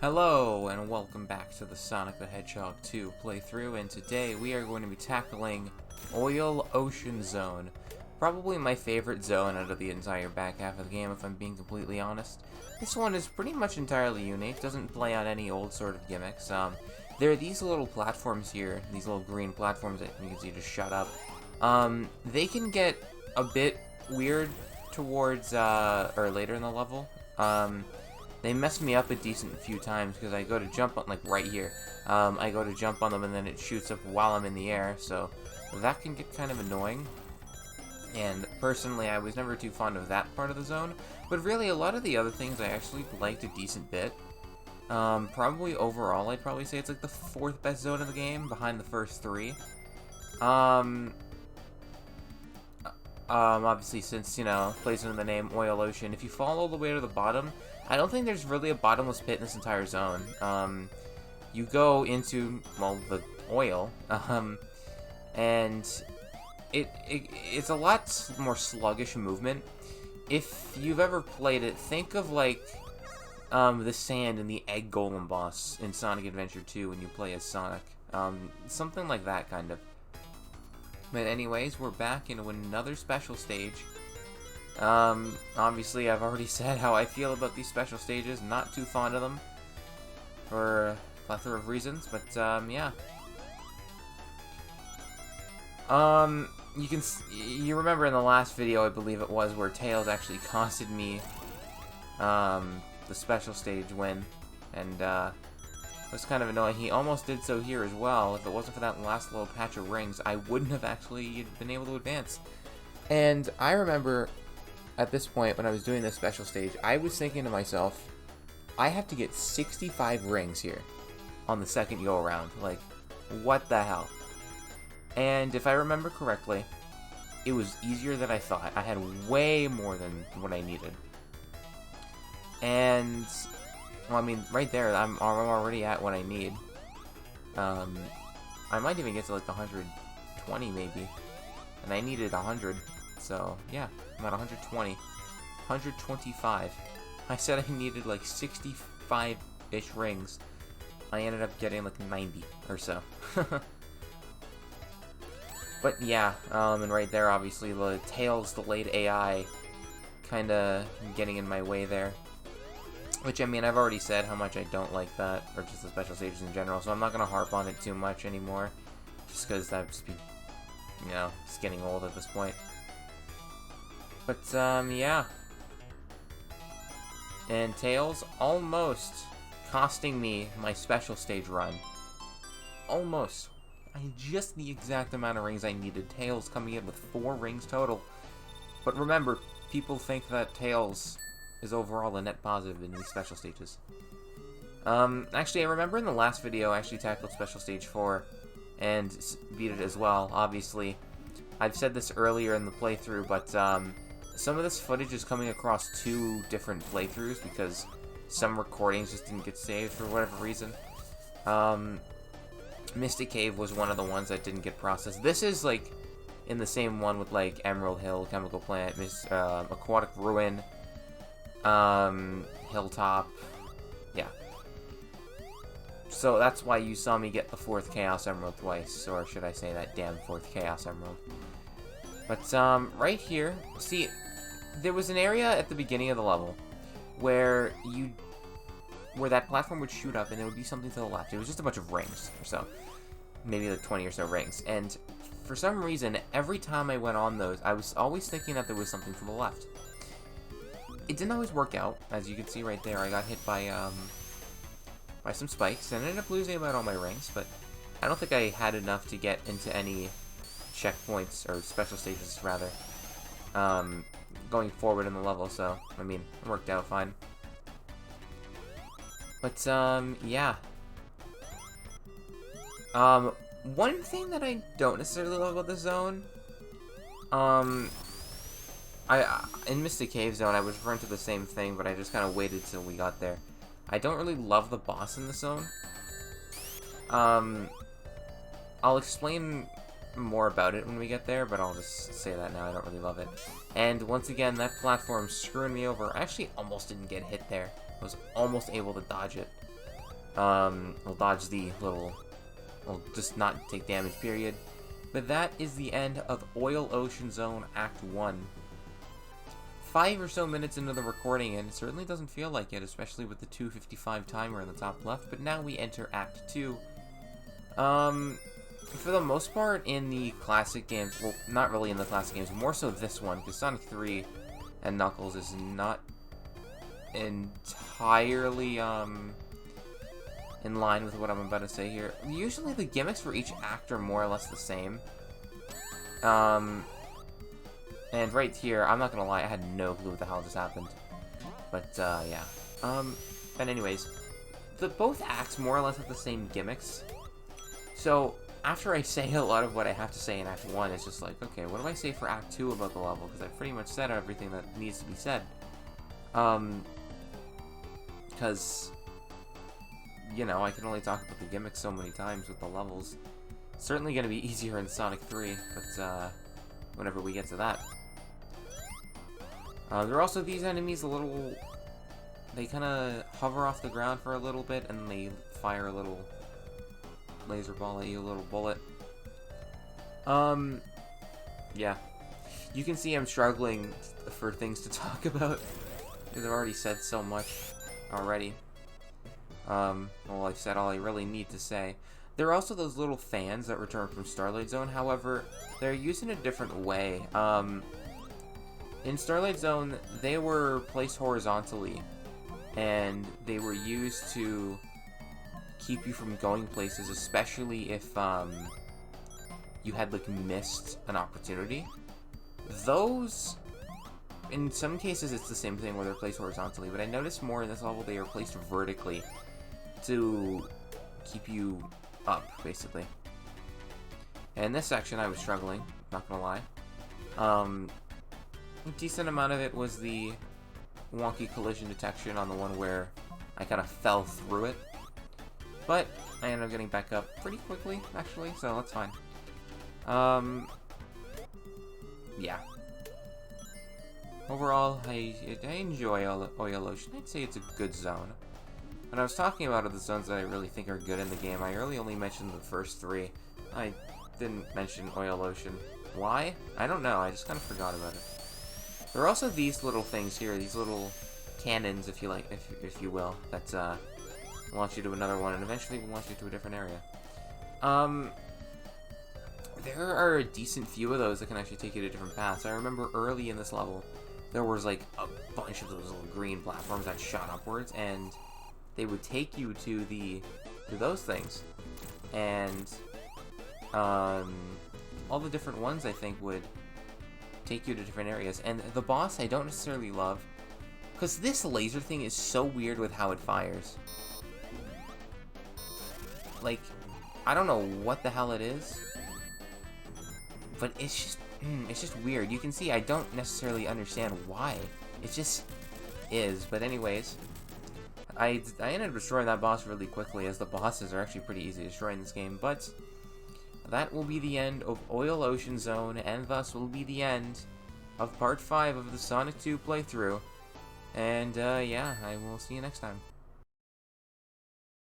Hello, and welcome back to the Sonic the Hedgehog 2 playthrough, and today we are going to be tackling Oil Ocean Zone. Probably my favorite zone out of the entire back half of the game, if I'm being completely honest. This one is pretty much entirely unique, doesn't play on any old sort of gimmicks. There are these little platforms here, these little green platforms that you can see just shut up. They can get a bit weird towards, or later in the level. They messed me up a decent few times because I go to jump on, like right here. I go to jump on them and then it shoots up while I'm in the air, so that can get kind of annoying. And personally, I was never too fond of that part of the zone, but really a lot of the other things I actually liked a decent bit. Probably overall, I'd probably say it's like the fourth best zone of the game, behind the first three. Obviously, since, you know, plays under the name Oil Ocean, if you fall all the way to the bottom, I don't think there's really a bottomless pit in this entire zone. You go into, well, the oil, and it's a lot more sluggish movement. If you've ever played it, think of, like, the sand in the Egg Golem boss in Sonic Adventure 2 when you play as Sonic. Something like that, kind of. But anyways, we're back into another special stage. Obviously I've already said how I feel about these special stages. Not too fond of them for a plethora of reasons, but, yeah. You remember in the last video, I believe it was, where Tails actually costed me, the special stage win, and, it was kind of annoying. He almost did so here as well. If it wasn't for that last little patch of rings, I wouldn't have actually been able to advance. And I remember at this point, when I was doing this special stage, I was thinking to myself, I have to get 65 rings here on the second go-around. Like, what the hell? And if I remember correctly, it was easier than I thought. I had way more than what I needed. And, well, I mean, right there, I'm already at what I need. I might even get to, like, 120, maybe. And I needed 100. So, yeah, I'm at 120. 125. I said I needed, like, 65-ish rings. I ended up getting, like, 90 or so. But, yeah, and right there, obviously, the Tails delayed AI kinda getting in my way there. Which, I mean, I've already said how much I don't like that, or just the special stages in general, so I'm not gonna harp on it too much anymore. Just because that'd just be, you know, just getting old at this point. But, yeah. And Tails almost costing me my special stage run. Almost. I had just the exact amount of rings I needed. Tails coming in with 4 rings total. But remember, people think that Tails is overall a net positive in these special stages. Actually, I remember in the last video I actually tackled Special Stage 4 and beat it as well, obviously. I've said this earlier in the playthrough, but, some of this footage is coming across 2 different playthroughs because some recordings just didn't get saved for whatever reason. Mystic Cave was one of the ones that didn't get processed. This is, like, in the same one with, like, Emerald Hill, Chemical Plant, Aquatic Ruin, Hilltop, yeah. So that's why you saw me get the 4th Chaos Emerald twice, or should I say that damn 4th Chaos Emerald. But, right here, see, there was an area at the beginning of the level where that platform would shoot up and there would be something to the left. It was just a bunch of rings or so. Maybe like 20 or so rings. And for some reason, every time I went on those, I was always thinking that there was something to the left. It didn't always work out. As you can see right there, I got hit by some spikes and I ended up losing about all my rings, but I don't think I had enough to get into any checkpoints, or special stages, rather, going forward in the level, so, I mean, it worked out fine. But, yeah. One thing that I don't necessarily love about this zone, in Mystic Cave Zone, I was referring to the same thing, but I just kind of waited till we got there. I don't really love the boss in this zone. I'll explain more about it when we get there, but I'll just say that now. I don't really love it. And once again, that platform screwing me over. I actually almost didn't get hit there. I was almost able to dodge it. We'll dodge the little... We'll just not take damage, period. But that is the end of Oil Ocean Zone Act 1. 5 or so minutes into the recording, and it certainly doesn't feel like it, especially with the 2:55 timer in the top left. But now we enter Act 2. For the most part, in the classic games, well, not really in the classic games, more so this one, because Sonic 3 and Knuckles is not entirely, in line with what I'm about to say here. Usually the gimmicks for each act are more or less the same. And right here, I'm not gonna lie, I had no clue what the hell just happened. But, yeah. And anyways, both acts more or less have the same gimmicks. So, after I say a lot of what I have to say in Act 1, it's just like, okay, what do I say for Act 2 about the level? Because I've pretty much said everything that needs to be said. Because, you know, I can only talk about the gimmicks so many times with the levels. Certainly going to be easier in Sonic 3, but, whenever we get to that. There are also these enemies they kind of hover off the ground for a little bit, and they fire a little laser ball at you, a little bullet. Yeah. You can see I'm struggling for things to talk about, because I've already said so much already. Well, I've said all I really need to say. There are also those little fans that return from Starlight Zone, however, they're used in a different way. In Starlight Zone, they were placed horizontally, and they were used to keep you from going places, especially if, you had, like, missed an opportunity. Those, in some cases, it's the same thing where they're placed horizontally, but I noticed more in this level they are placed vertically to keep you up, basically. And in this section, I was struggling, not gonna lie. A decent amount of it was the wonky collision detection on the one where I kind of fell through it. But I ended up getting back up pretty quickly, actually, so that's fine. Yeah. Overall, I enjoy Oil Ocean. I'd say it's a good zone. When I was talking about the zones that I really think are good in the game, I really only mentioned the first 3. I didn't mention Oil Ocean. Why? I don't know, I just kind of forgot about it. There are also these little things here, these little cannons, if you like, if you will, that launch you to another one, and eventually will launch you to a different area. There are a decent few of those that can actually take you to different paths. I remember early in this level, there was like a bunch of those little green platforms that shot upwards, and they would take you to those things. And all the different ones, I think, would take you to different areas. And the boss I don't necessarily love, because this laser thing is so weird with how it fires. Like, I don't know what the hell it is, but it's just weird. You can see I don't necessarily understand why. It just is. But anyways, I ended up destroying that boss really quickly, as the bosses are actually pretty easy to destroy in this game. But that will be the end of Oil Ocean Zone, and thus will be the end of Part 5 of the Sonic 2 playthrough. And, yeah, I will see you next time.